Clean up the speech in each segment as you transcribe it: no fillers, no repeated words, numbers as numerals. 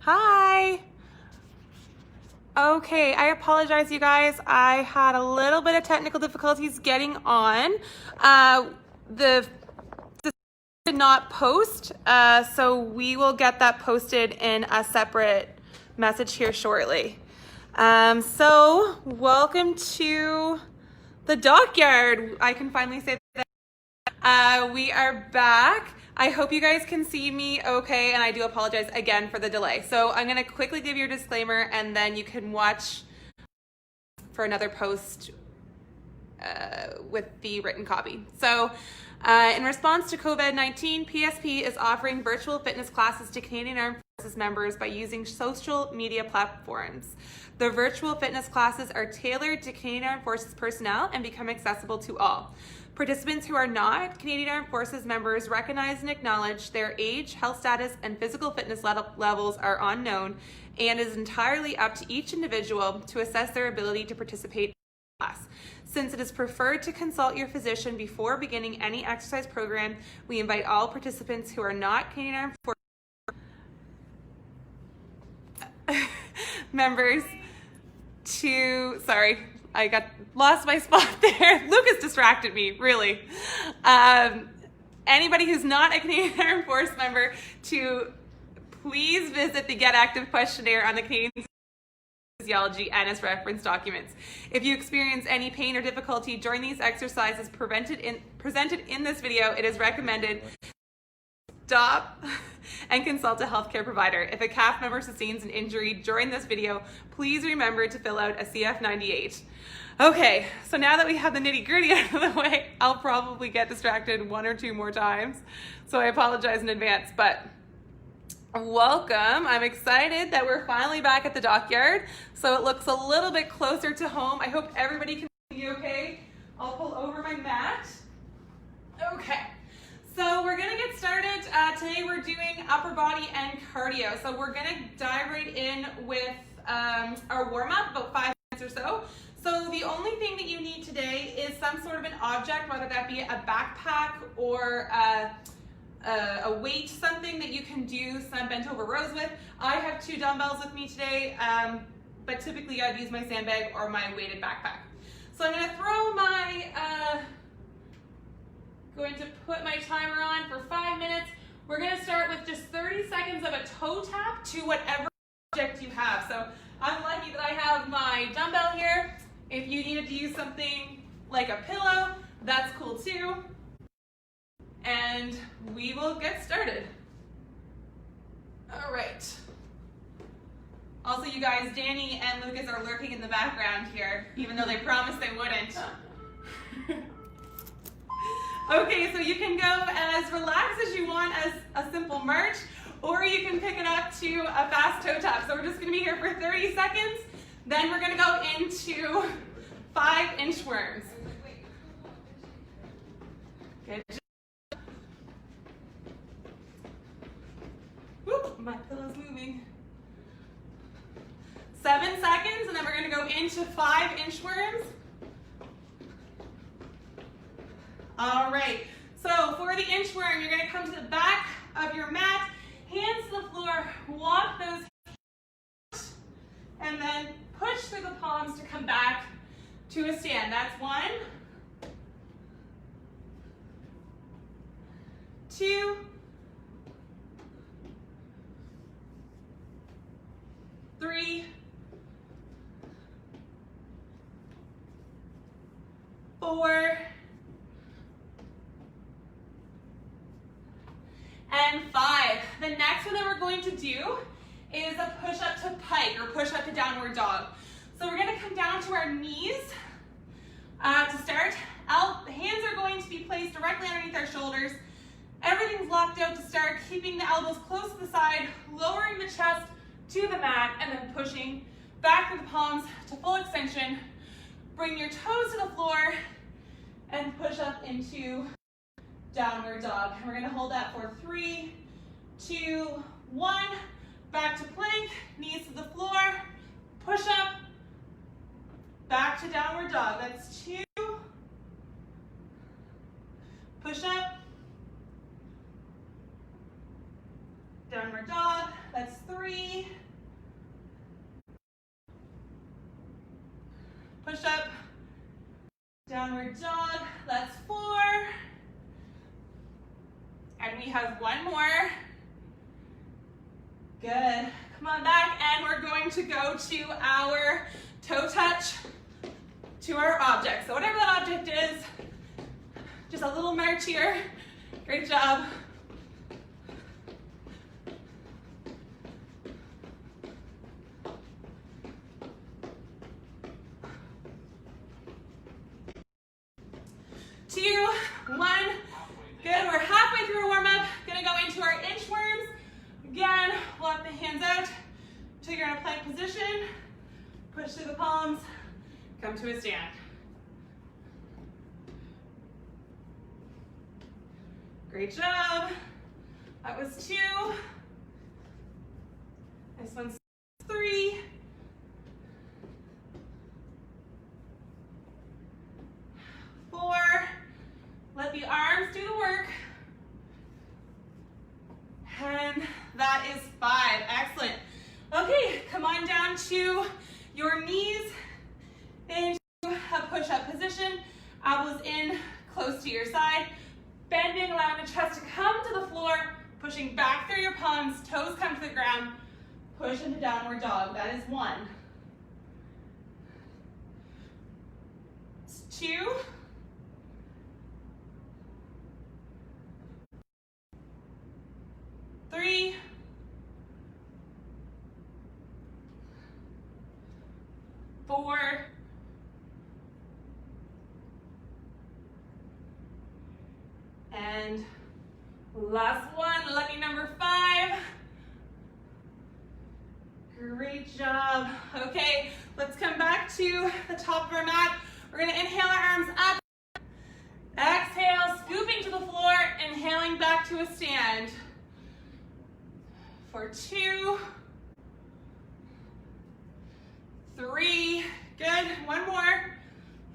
Hi. Okay, I apologize, you guys. I had a little bit of technical difficulties getting on. The did not post, so we will get that posted in a separate message here shortly. So welcome to the dockyard. I can finally say that. We are back. I hope you guys can see me okay, and I do apologize again for the delay. So I'm going to quickly give your disclaimer, and then you can watch for another post with the written copy. So in response to COVID-19, PSP is offering virtual fitness classes to Canadian Armed Forces members by using social media platforms. The virtual fitness classes are tailored to Canadian Armed Forces personnel and become accessible to all. Participants who are not Canadian Armed Forces members recognize and acknowledge their age, health status, and physical fitness levels are unknown, and it is entirely up to each individual to assess their ability to participate in the class. Since it is preferred to consult your physician before beginning any exercise program, we invite all participants who are not Canadian Armed Forces members to, sorry, I lost my spot there. Lucas distracted me, really. Anybody who's not a Canadian Armed Force member to please visit the Get Active Questionnaire on the Canadian Physiology and its reference documents. If you experience any pain or difficulty during these exercises presented in this video, it is recommended stop and consult a healthcare provider. If a CAF member sustains an injury during this video, please remember to fill out a CF98. Okay, so now that we have the nitty-gritty out of the way, I'll probably get distracted one or two more times, so I apologize in advance, but welcome. I'm excited that we're finally back at the dockyard, so it looks a little bit closer to home. I hope everybody can see okay. I'll pull over my mat. Okay. So we're gonna get started. Today we're doing upper body and cardio. So we're gonna dive right in with our warm-up, about 5 minutes or so. So the only thing that you need today is some sort of an object, whether that be a backpack or a weight, something that you can do some bent over rows with. I have 2 dumbbells with me today, but typically I'd use my sandbag or my weighted backpack. So I'm gonna throw my going to put my timer on for 5 minutes. We're gonna start with just 30 seconds of a toe tap to whatever object you have. So I'm lucky that I have my dumbbell here. If you needed to use something like a pillow, that's cool too. And we will get started. All right. Also, you guys, Danny and Lucas are lurking in the background here, even though they promised they wouldn't. Okay, so you can go as relaxed as you want as a simple march, or you can pick it up to a fast toe tap. So we're just gonna be here for 30 seconds, then we're gonna go into 5 inchworms. Good job. Whoop, my pillow's moving. 7 seconds, and then we're gonna go into 5 inchworms. All right, so for the inchworm, you're gonna come to the back of your mat, hands to the floor, walk those hands, and then push through the palms to come back to a stand. That's 1, 2, 3, 4, and 5. The next one that we're going to do is a push-up to pike, or push-up to downward dog. So we're gonna come down to our knees to start. Hands are going to be placed directly underneath our shoulders. Everything's locked out to start, keeping the elbows close to the side, lowering the chest to the mat, and then pushing back with the palms to full extension. Bring your toes to the floor and push up into downward dog. And we're gonna hold that for 3, 2, 1. Back to plank, knees to the floor, push up, back to downward dog. That's 2, push up, downward dog. That's 3, we have one more. Good. Come on back, and we're going to go to our toe touch to our object. So whatever that object is, just a little march here. Great job. Two, one. Good. We're halfway through a warm-up. Gonna go into our inchworms. Again, walk the hands out until you're in a plank position. Push through the palms. Come to a stand. Great job. That was 2. This one's 3. 4. Let the arms do the work. And that is 5. Excellent. Okay, come on down to your knees into a push-up position. Elbows in close to your side. Bending, allowing the chest to come to the floor. Pushing back through your palms. Toes come to the ground. Push into downward dog. That is 1. 2. 3. 4. And last one, lucky number 5. Great job. Okay, let's come back to the top of our mat. We're gonna inhale our arms up. Exhale, scooping to the floor, inhaling back to a stand. For 2, 3, good. One more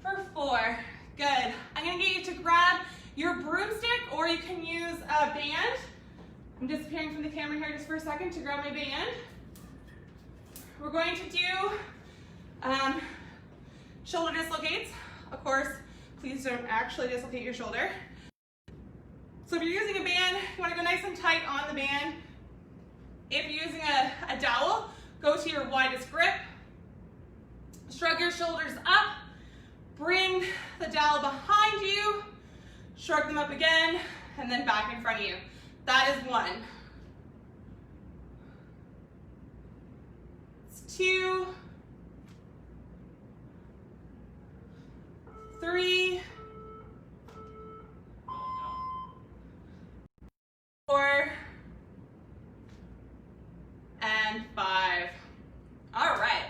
for 4, good. I'm gonna get you to grab your broomstick, or you can use a band. I'm disappearing from the camera here just for a second to grab my band. We're going to do shoulder dislocates. Of course, please don't actually dislocate your shoulder. So if you're using a band, you want to go nice and tight on the band. If you're using a dowel, go to your widest grip. Shrug your shoulders up. Bring the dowel behind you. Shrug them up again, and then back in front of you. That is 1. It's 2. 3. 4. And 5. All right.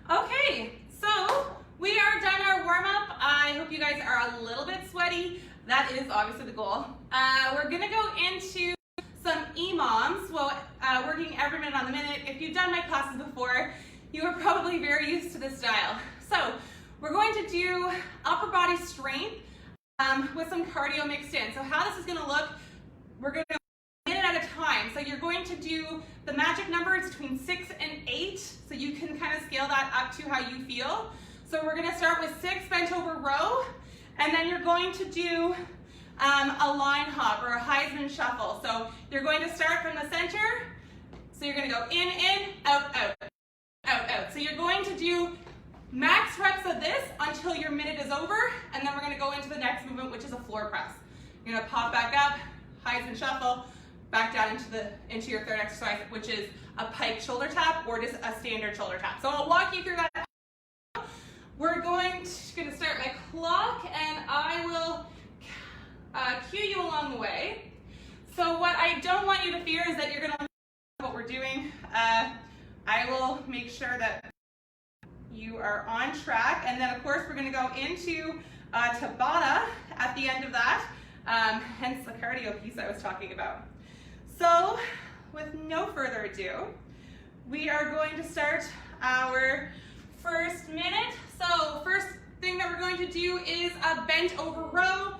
Okay, so we are done our warm-up. I hope you guys are a little bit sweaty. That is obviously the goal. We're gonna go into some EMOMs, well, working every minute on the minute. If you've done my classes before, you are probably very used to this style. So we're going to do upper body strength with some cardio mixed in. So how this is gonna look, we're gonna a minute at a time. So you're going to do the magic number, it's between 6 and 8. So you can kind of scale that up to how you feel. So we're gonna start with 6 bent over row, and then you're going to do a line hop or a Heisman shuffle. So you're going to start from the center. So you're gonna go in, out, out, out, out. So you're going to do max reps of this until your minute is over, and then we're gonna go into the next movement, which is a floor press. You're gonna pop back up, Heisman shuffle, back down into your third exercise, which is a pike shoulder tap or just a standard shoulder tap. So I'll walk you through that. We're going to start my clock, and I will cue you along the way. So what I don't want you to fear is that you're going to what we're doing. I will make sure that you are on track, and then of course we're going to go into Tabata at the end of that, hence the cardio piece I was talking about. So with no further ado, we are going to start our first minute. So first thing that we're going to do is a bent over row.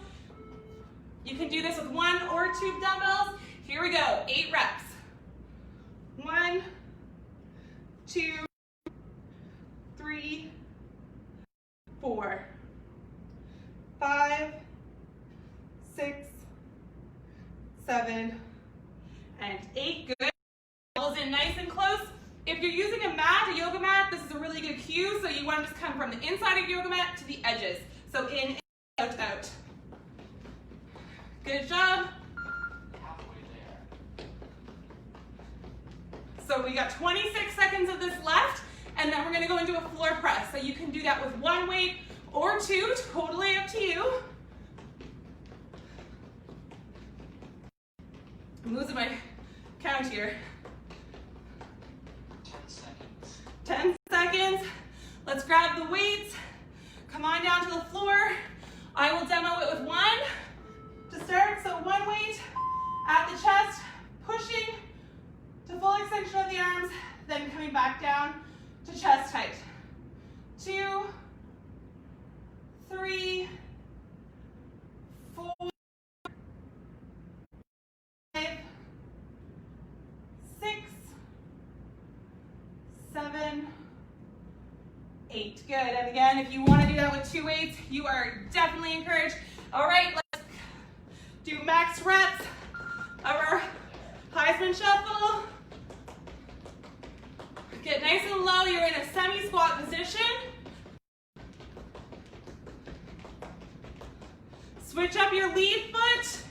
You can do this with 1 or 2 dumbbells. Here we go, 8 reps. 1, 2, 3, 4, 5, 6, 7, and 8. Good. Elbows in nice and close. If you're using a mat, a yoga mat, this is a really good cue. So you want to just come from the inside of your yoga mat to the edges. So in, out, out. Good job. So we got 26 seconds of this left, and then we're going to go into a floor press. So you can do that with 1 weight or 2, totally up to you. I'm losing my count here. 10 seconds. Let's grab the weights. Come on down to the floor. I will demo it with 1 to start. So 1 weight at the chest, pushing to full extension of the arms, then coming back down to chest height. 2, 3, 4, 5, 6, 7, 8. Good. And again, if you want to do that with 2 weights, you are definitely encouraged. All right, let's do max reps of our Heisman shuffle. Get nice and low. You're in a semi-squat position. Switch up your lead foot.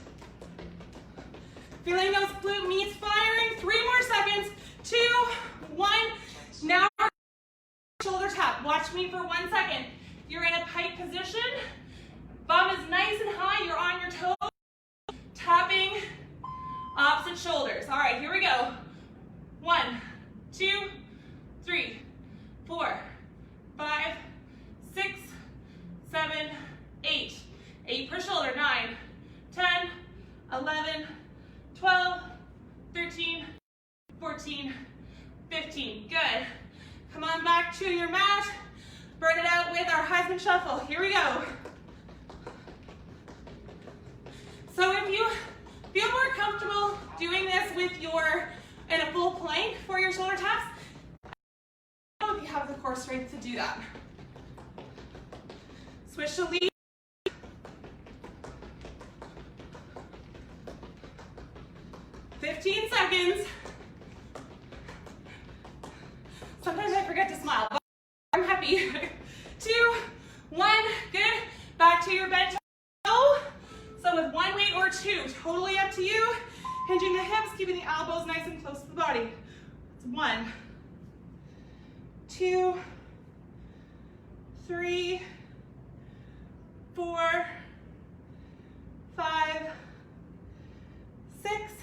Feeling those glute meats firing. 3 more seconds. 2, 1. Now shoulder tap. Watch me for 1 second. You're in a pike position. Bum is nice and high. You're on your toes. Tapping opposite shoulders. All right, here we go. 1, 2, 3, 4, 5, 6, 7, 8. 8 per shoulder. 9, 10, 11, 12, 13, 14, 15. Good. Come on back to your mat. Burn it out with our Heisman shuffle. Here we go. So if you feel more comfortable doing this with in a full plank for your shoulder taps, I don't know if you have the core strength to do that. Switch to lead. Seconds. Sometimes I forget to smile, but I'm happy. 2, 1, good. Back to your bent toe. So with 1 weight or 2, totally up to you. Hinging the hips, keeping the elbows nice and close to the body. It's 1, 2, 3, 4, 5, 6,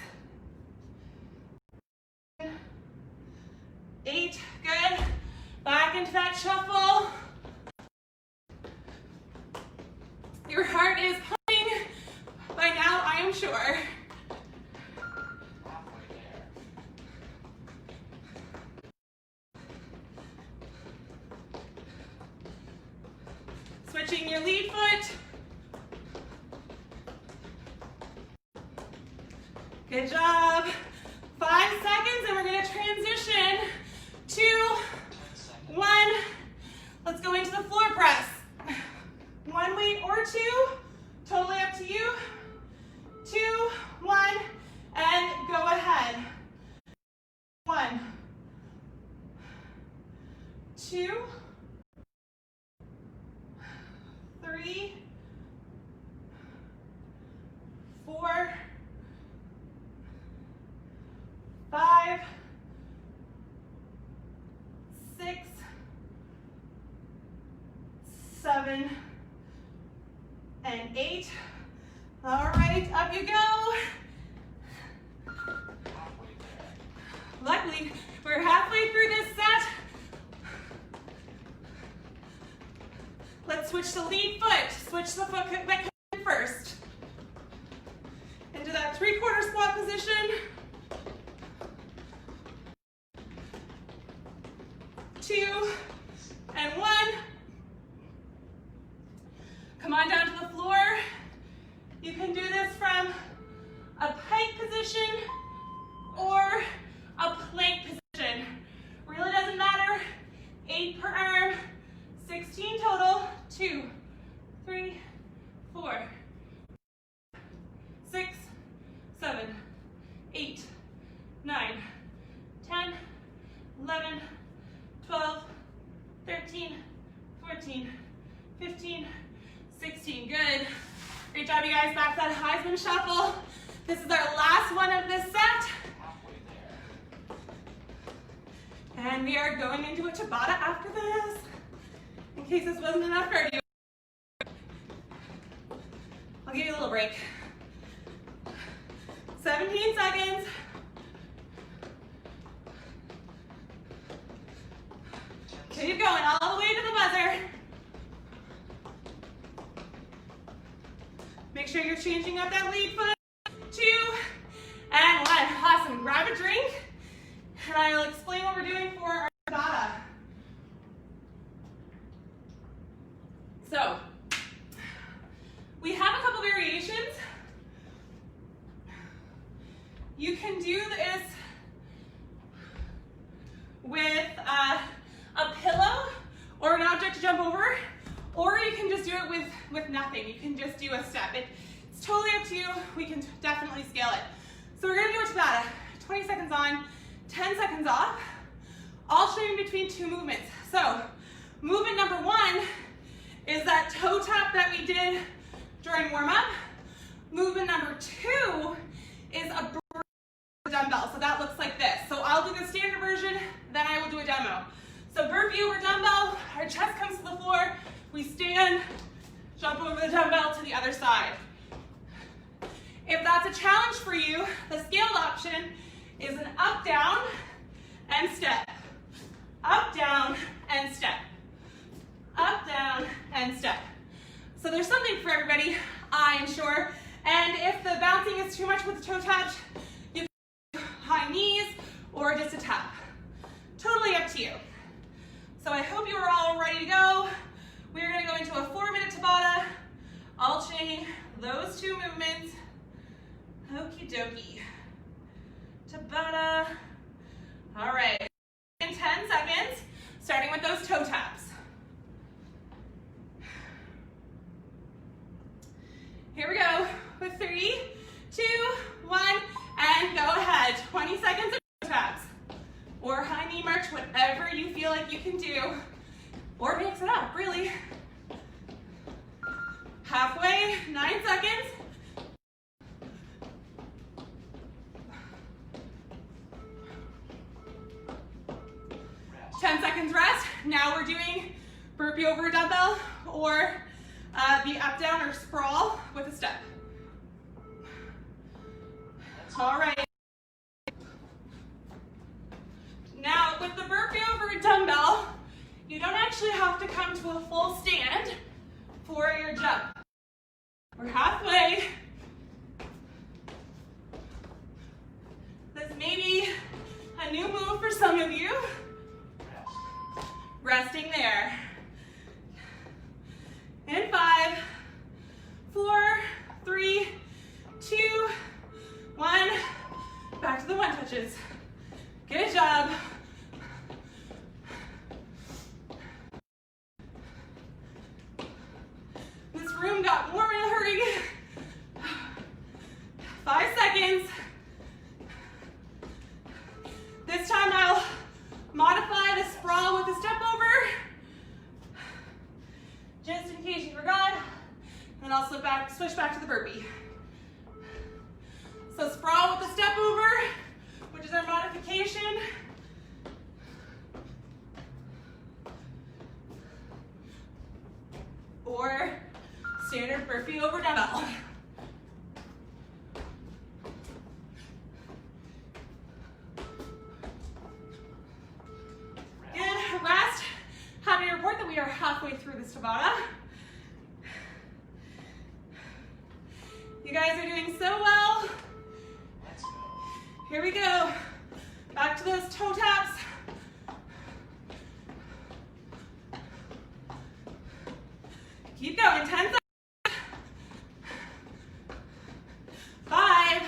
8, good. Back into that shuffle. Your heart is pumping by now, I am sure. Switching your lead foot. Good job. 5 seconds and we're going to transition. 2, 1. Let's go into the floor press. 1 weight or 2, totally up to you. 2, 1, and go ahead. 1, 2, 3, 4, 5, 6, 7, and 8. All right, up you go. Luckily, we're halfway through this set. Let's switch to lead foot. Switch the foot that comes in first. Into that 3/4 squat position. 2, and 1. Come on down to the floor. You can do this from a pike position or a plank position. Really doesn't matter. 8 per arm, 16 total. 2, 3, 4, 6, 7, 8, that Heisman shuffle. This is our last one of this set. And we are going into a Tabata after this. In case this wasn't enough cardio. I'll give you a little break. 17 seconds. Keep going all the way to the buzzer. Make sure you're changing up that lead foot. 2 and 1. Awesome. Grab a drink, and I'll explain what we're doing for our Tabata. So, we have a couple variations. You can do this with a pillow or an object to jump over, or you can just do it with nothing. You can just do a step. It's totally up to you. We can definitely scale it. So we're gonna do a Tabata. 20 seconds on, 10 seconds off, alternating between 2 movements. So movement number 1 is that toe tap that we did during warm-up. Movement number 2 is a dumbbell. So that looks like this. So I'll do the standard version, then I will do a demo. So burpee over dumbbell, our chest comes to the floor, we stand, jump over the dumbbell to the other side. If that's a challenge for you, the scaled option is an up, down, and step. Up, down, and step. Up, down, and step. So there's something for everybody, I'm sure. And if the bouncing is too much with the toe touch, you can do high knees or just a tap. Totally up to you. So I hope you are all ready to go. We are going to go into a 4-minute Tabata, alternating those 2 movements. Okie dokie. Tabata. All right. In 10 seconds, starting with those toe taps. Here we go. With 3, 2, 1, and go ahead. 20 seconds of toe taps. Or high knee march, whatever you feel like you can do. Or mix it up, really. Halfway, 9 seconds. Rest. 10 seconds rest. Now we're doing burpee over a dumbbell or the up, down, or sprawl with a step. All right. Now, with the burpee over a dumbbell, you don't actually have to come to a full stand for your jump. We're halfway. This may be a new move for some of you. Resting there. In 5, 4, 3, 2, 1. Back to the one touches. Good job. This room got warm in a hurry. 5 seconds. This time I'll modify the sprawl with a step over. Just in case you forgot. And then I'll switch back to the burpee. So sprawl with a step over, which is our modification. Or standard burpee over dumbbell. Good, rest. Happy to report that we are halfway through this Tabata. You guys are doing so well. Here we go. Back to those toe taps. Keep going, 10 seconds. 5,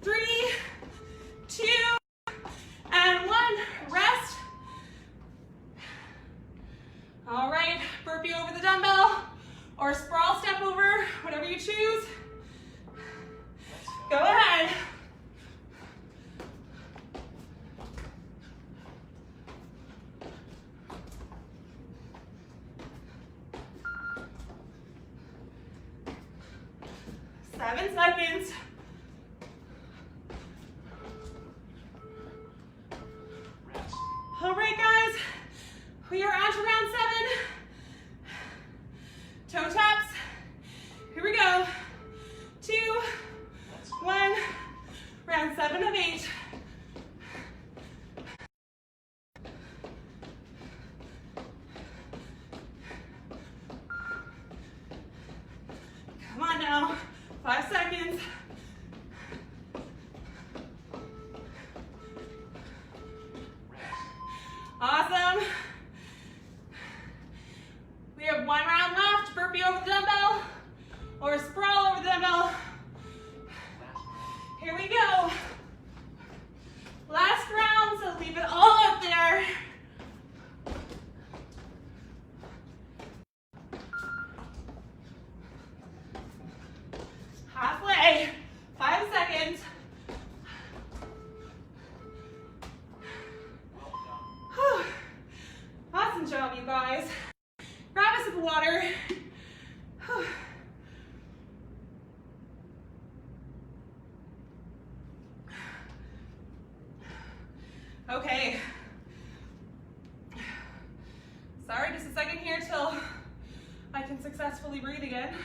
3, 2, and 1. Rest. All right, burpee over the dumbbell or sprawl step over, whatever you choose. Go ahead. 7 seconds. All right, guys, we are on to round 7. Toe taps. Here we go. 2, 1. Round 7 of 8. Come on now. 5 seconds. Awesome. We have 1 round left. Burpee over the dumbbell or sprawl over the dumbbell. Here we go. Last round, so leave it all out there. Halfway. 5 seconds. Whew. Awesome job, you guys. Grab a sip of water. Whew. Okay. Sorry, just a second here till I can successfully breathe again.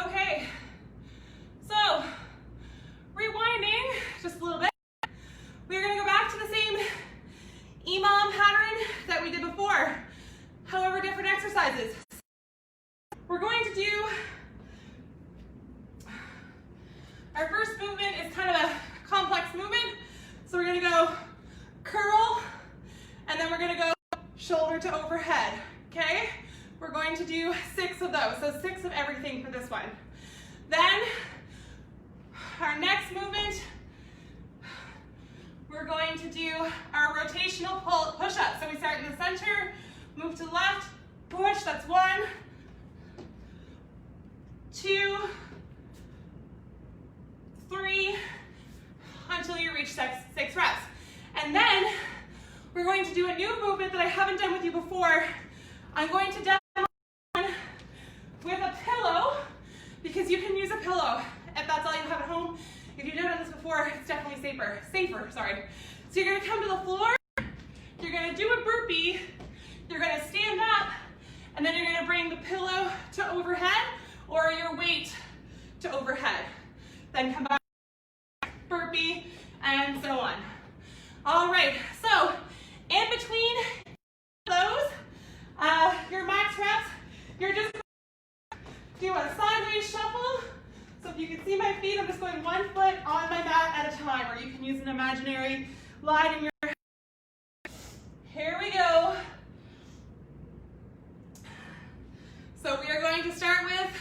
Okay. So, rewinding just a little bit. We're going to go back to the same EMOM pattern that we did before. However, different exercises. We're going to do, our first movement is kind of a complex movement. So we're going to go curl, and then we're going to go shoulder to overhead, okay? We're going to do 6 of those, so 6 of everything for this one. Then, our next movement, we're going to do our rotational push-up. So we start in the center, move to the left, push, that's 1, 2, 3, until you reach 6 reps. And then we're going to do a new movement that I haven't done with you before. I'm going to demo with a pillow, because you can use a pillow if that's all you have at home. If you've never done this before, it's definitely safer, sorry. So you're gonna come to the floor, you're gonna do a burpee, you're gonna stand up, and then you're gonna bring the pillow to overhead or your weight to overhead. Then come back, burpee, and so on. All right, so in between those, your max reps, you're just do a sideways shuffle. So if you can see my feet, I'm just going 1 foot on my mat at a time, or you can use an imaginary line in your head. Here we go. So we are going to start with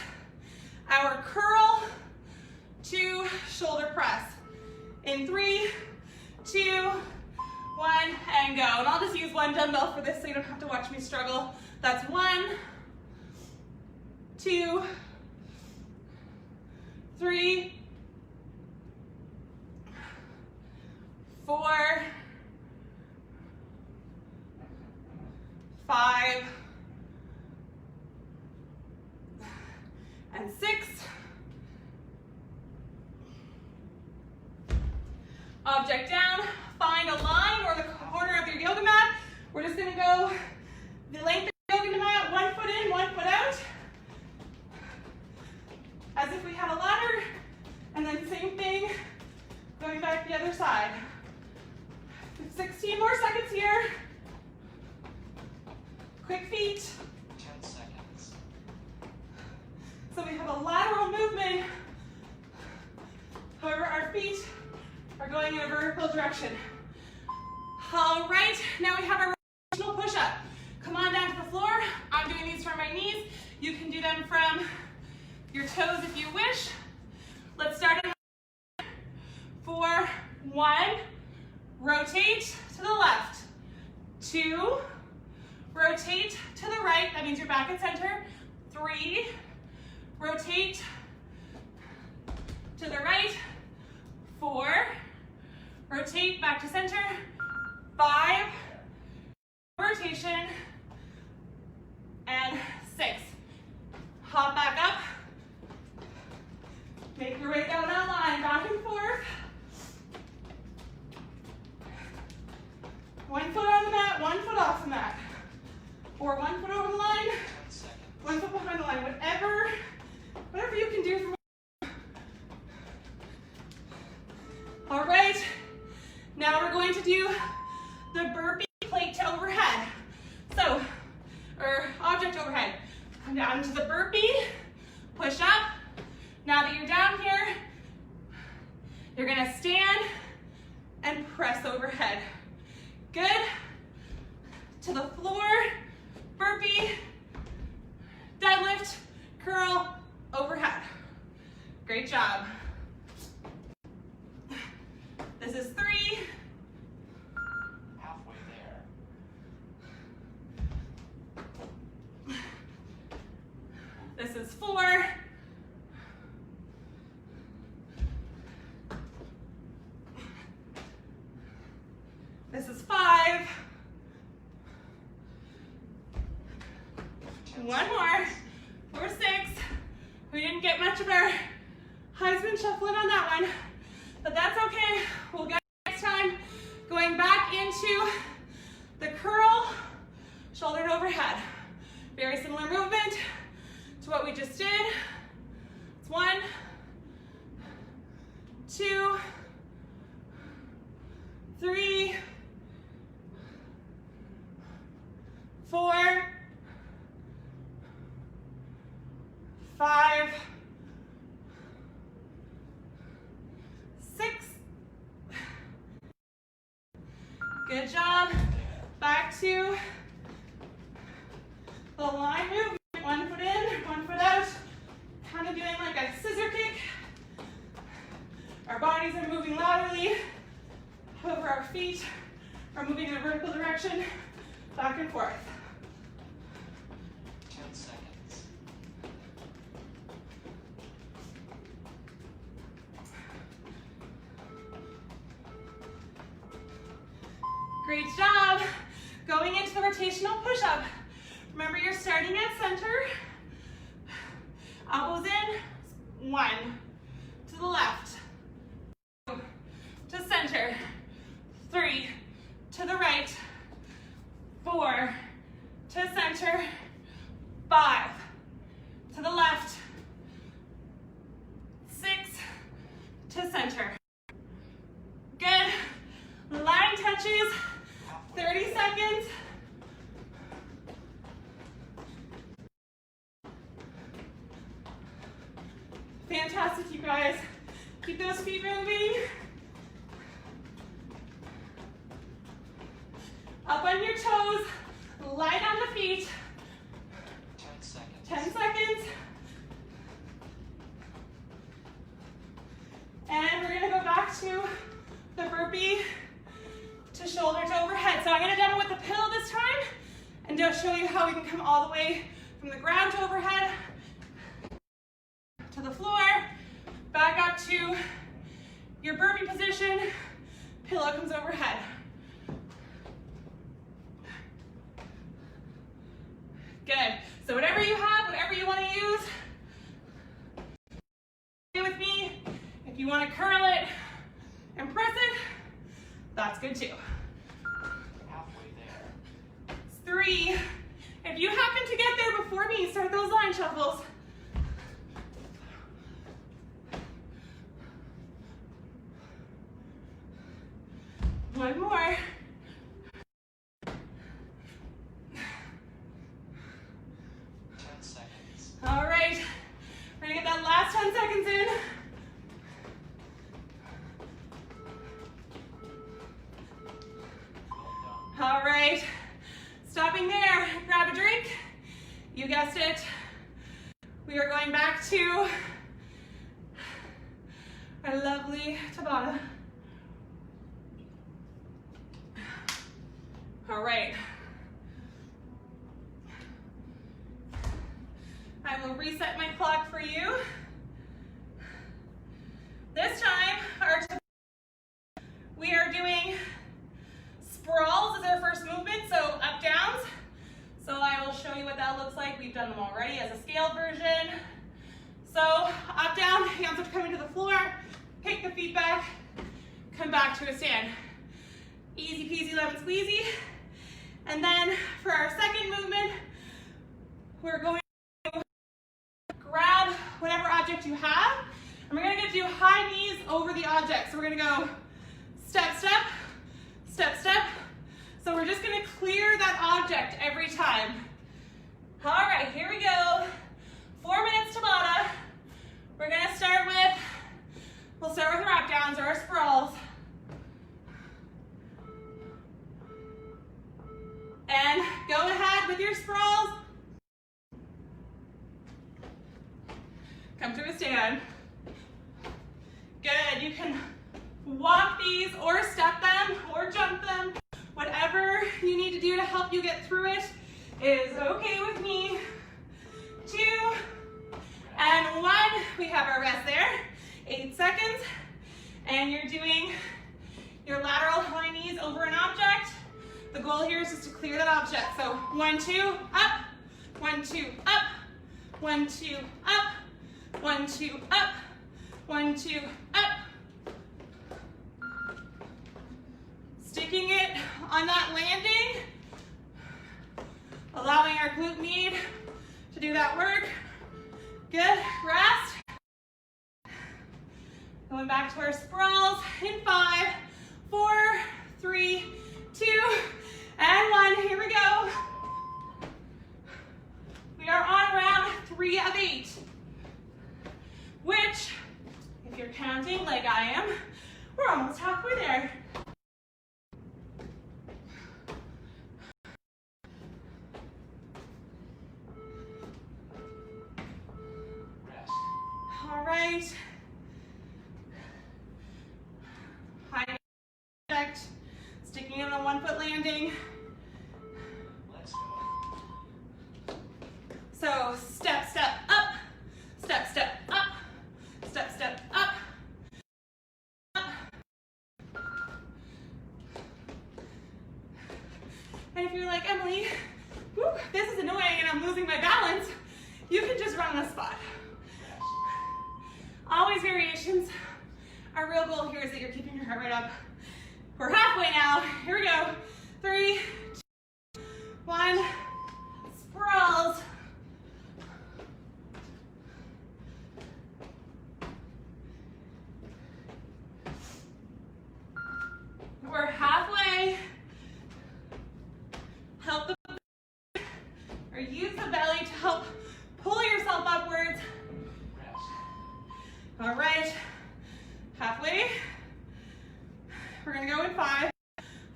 our curl to shoulder press. In 3, 2, 1, and go. And I'll just use 1 dumbbell for this so you don't have to watch me struggle. That's 1, 2, 3, 4, 5, and 6. Object down, find a line or the corner of your yoga mat. We're just gonna go the length of the yoga mat, 1 foot in, 1 foot out. As if we had a ladder, and then same thing, going back the other side. 16 more seconds here. Quick feet. 10 seconds. So we have a lateral movement. However, our feet are going in a vertical direction. All right, now we have our rotational push-up. Come on down to the floor. I'm doing these from my knees. You can do them from your toes if you wish. Let's start in 4, 1, rotate to the left. 2, rotate to the right. That means you're back at center. 3, rotate to the right. 4, rotate back to center. 5, rotation, and 6. Hop back up. Make your way down that line, back and forth. 1 foot on the mat, 1 foot off the mat. Or 1 foot over the line, 1 foot behind the line. Whatever you can do for. All right, now we're going to do the burpee plate to overhead. So, or object overhead. Come down to the burpee, push up. Now that you're down here, you're gonna stand and press overhead. Good. To the floor, burpee, deadlift, curl, overhead. Great job. This is 3. Halfway there. This is 4. This is 5. 1 more. 4, 6. We didn't get much of our Heisman shuffling on that one, but that's okay. We'll get it next time. Going back into the curl, shouldered overhead. Very similar movement to what we just did. It's 1, 2, 3, 4, 5, 6. Good job. Back to the line movement. 1 foot in, 1 foot out. Kind of doing like a scissor kick. Our bodies are moving laterally. However, our feet are moving in a vertical direction, back and forth. 10 seconds. Great job. Going into the rotational push-up. Remember, you're starting at center. Elbows in. 1. To the left. 2. To center. 3. To the right. 4. To center. 5. To the left. 6. To center. Good. Line touches. 30 seconds. Fantastic, you guys. Keep those feet moving. Up on your toes, light on the feet. 10 seconds. 10 seconds. And we're gonna go back to the burpee to shoulder to overhead. So I'm gonna demo with the pillow this time and just show you how we can come all the way from the ground to overhead, to the floor, back up to your burpee position, pillow comes overhead. Good. So whatever you have, whatever you want to use, stay with me. If you want to curl it and press it, that's good too. Halfway there. 3. If you happen to get there before me, start those line shuffles. 1 more. 10 seconds. All right. We're gonna get that last 10 seconds in. All right. Stopping there. Grab a drink. You guessed it. We are going back to our lovely Tabata. All right. I will reset my clock for you. This time, we are doing sprawls as our first movement, so up downs. So I will show you what that looks like. We've done them already as a scaled version. So up drop down, hands are coming to the floor, pick the feet back, come back to a stand. Easy peasy lemon squeezy. And then for our second movement, we're going to grab whatever object you have, and we're going to do high knees over the object. So we're going to go step, step, step, step. So we're just going to clear that object every time. All right, here we go. 4 minutes Tabata. We're going to start with, we'll start with rock downs or our sprawls. And go ahead with your sprawls. Come to a stand. Good, you can walk these or step them or jump them. Whatever you need to do to help you get through it is okay with me. 2 and 1. We have our rest there. 8 seconds. And you're doing your lateral high knees over an object. The goal here is just to clear that object. So 1, 2, up. 1, 2, up. 1, 2, up. 1, 2, up. 1, 2, up. Sticking it on that landing, allowing our glute med to do that work. Good, rest. Going back to our sprawls in 5, 4, 3, 2, and 1. Here we go. We are on round 3 of 8, which, if you're counting like I am, we're almost halfway there. All right. High object, sticking in the 1-foot landing. Let's go. So step, step up, step, step up, step, step up, up. And if you're like, Emily, whew, this is annoying and I'm losing my balance, you can just run the spot. Always variations. Our real goal here is that you're keeping your heart rate up. We're halfway now. Here we go. 3, 2, 1. Sprawls. We're halfway. Help the or use the belly to help pull yourself upwards. All right, halfway. We're gonna go in 5,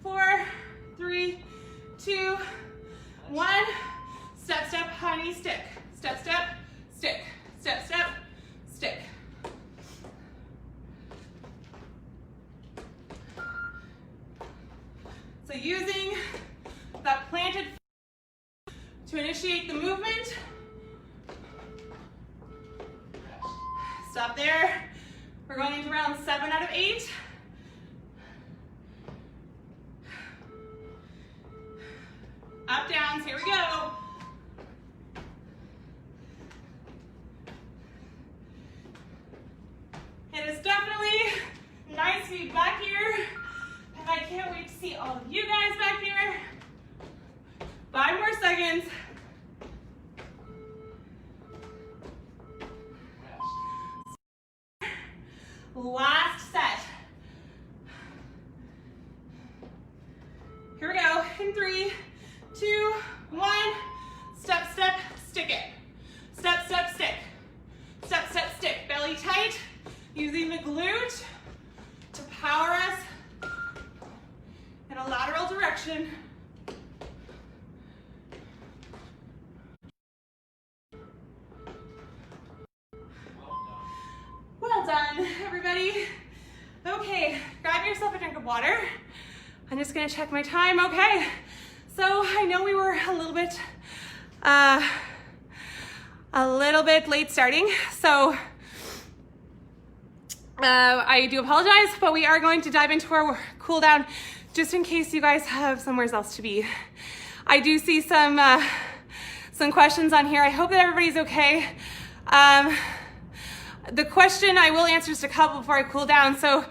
4, 3, 2, 1. Step, step, high knee, stick. Step, step, stick. Step, step, stick. So using that planted to initiate the movement. Stop there. We're going into round 7 out of 8. Up, downs, here we go. It is definitely nice to be back here, and I can't wait to see all of you guys back here. 5 more seconds. Last set. Here we go. In 3, 2, 1. Step, step, stick it. Step, step, stick. Step, step, stick. Belly tight. Using the glute to power us in a lateral direction. Well done, everybody. Okay, grab yourself a drink of water. I'm just gonna check my time. Okay, so I know we were a little bit late starting, so I do apologize, but we are going to dive into our cool down just in case you guys have somewhere else to be. I do see some questions on here. I hope that everybody's okay. The question I will answer just a couple before I cool down. So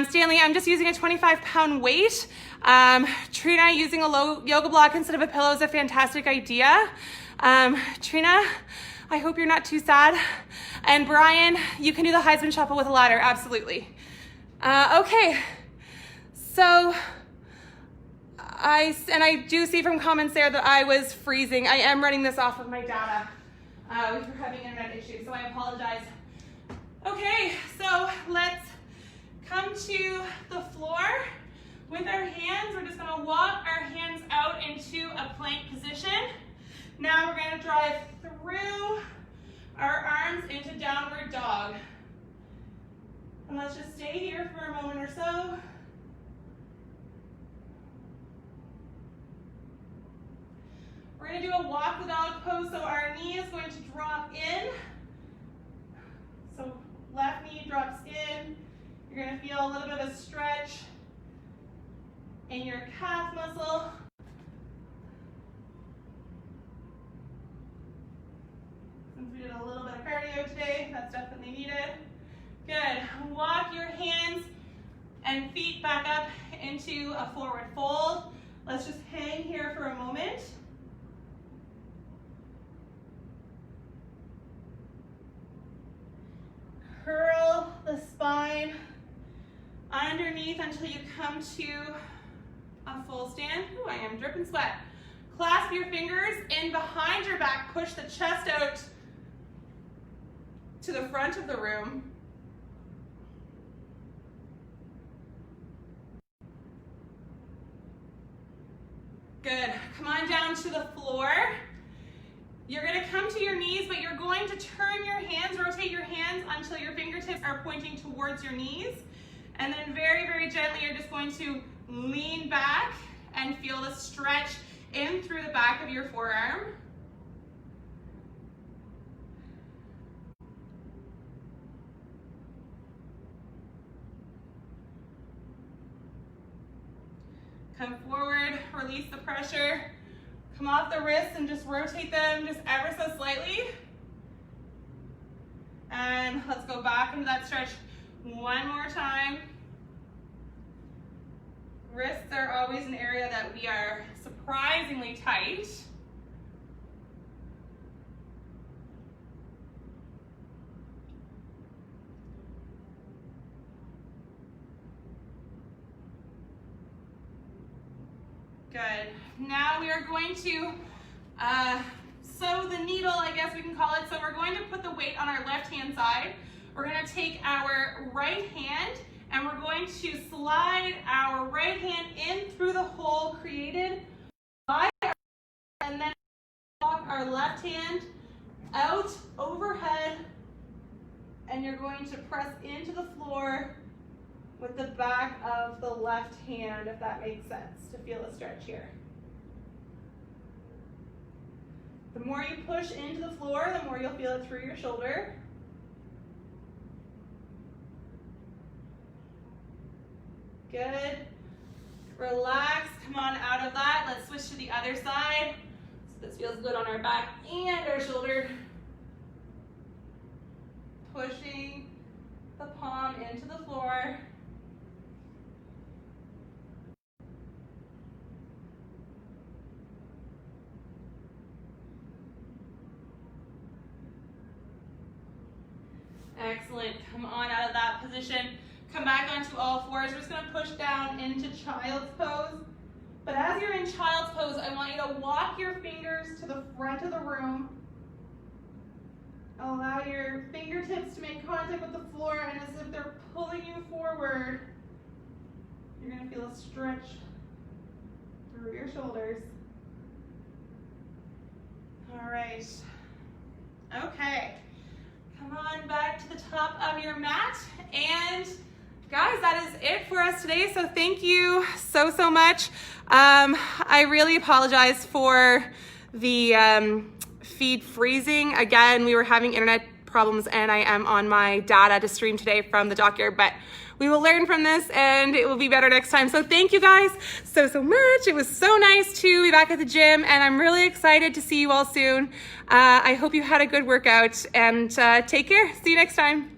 Stanley, I'm just using a 25-pound weight. Trina, using a low yoga block instead of a pillow is a fantastic idea. Trina, I hope you're not too sad. And Brian, you can do the Heisman Shuffle with a ladder, absolutely. Okay, so I do see from comments there that I was freezing. I am running this off of my data. We were having internet issues, so I apologize. Okay, so let's come to the floor with our hands. We're just gonna walk our hands out into a plank position. Now we're gonna drive through our arms into downward dog. And let's just stay here for a moment or so. We're gonna do a walk the dog pose, so our knee is going to drop in. So left knee drops in. You're gonna feel a little bit of a stretch in your calf muscle. Since we did a little bit of cardio today, that's definitely needed. Good. Walk your hands and feet back up into a forward fold. Let's just hang here for a moment. Curl the spine underneath until you come to a full stand. Ooh, I am dripping sweat. Clasp your fingers in behind your back. Push the chest out to the front of the room. Good. Come on down to the floor. You're going to come to your knees, but you're going to turn your hands, rotate your hands until your fingertips are pointing towards your knees. And then very, very gently, you're just going to lean back and feel the stretch in through the back of your forearm. Come forward, release the pressure. Come off the wrists and just rotate them just ever so slightly. And let's go back into that stretch one more time. Wrists are always an area that we are surprisingly tight. Good. Now we are going to sew the needle, I guess we can call it. So we're going to put the weight on our left-hand side. We're going to take our right hand and we're going to slide our right hand in through the hole created by our, and then walk our left hand out overhead, and you're going to press into the floor with the back of the left hand, if that makes sense, to feel a stretch here. The more you push into the floor, the more you'll feel it through your shoulder. Good. Relax, come on out of that. Let's switch to the other side. So this feels good on our back and our shoulder. Pushing the palm into the floor. Excellent. Come on out of that position. Come back onto all fours. We're just going to push down into child's pose. But as you're in child's pose, I want you to walk your fingers to the front of the room. Allow your fingertips to make contact with the floor, and as if they're pulling you forward, you're going to feel a stretch through your shoulders. All right. Okay. Come on back to the top of your mat. And guys, that is it for us today. So thank you so much. I really apologize for the feed freezing. Again, we were having internet problems and I am on my data to stream today from the dockyard, but we will learn from this and it will be better next time. So thank you guys so much. It was so nice to be back at the gym and I'm really excited to see you all soon. I hope you had a good workout and take care. See you next time.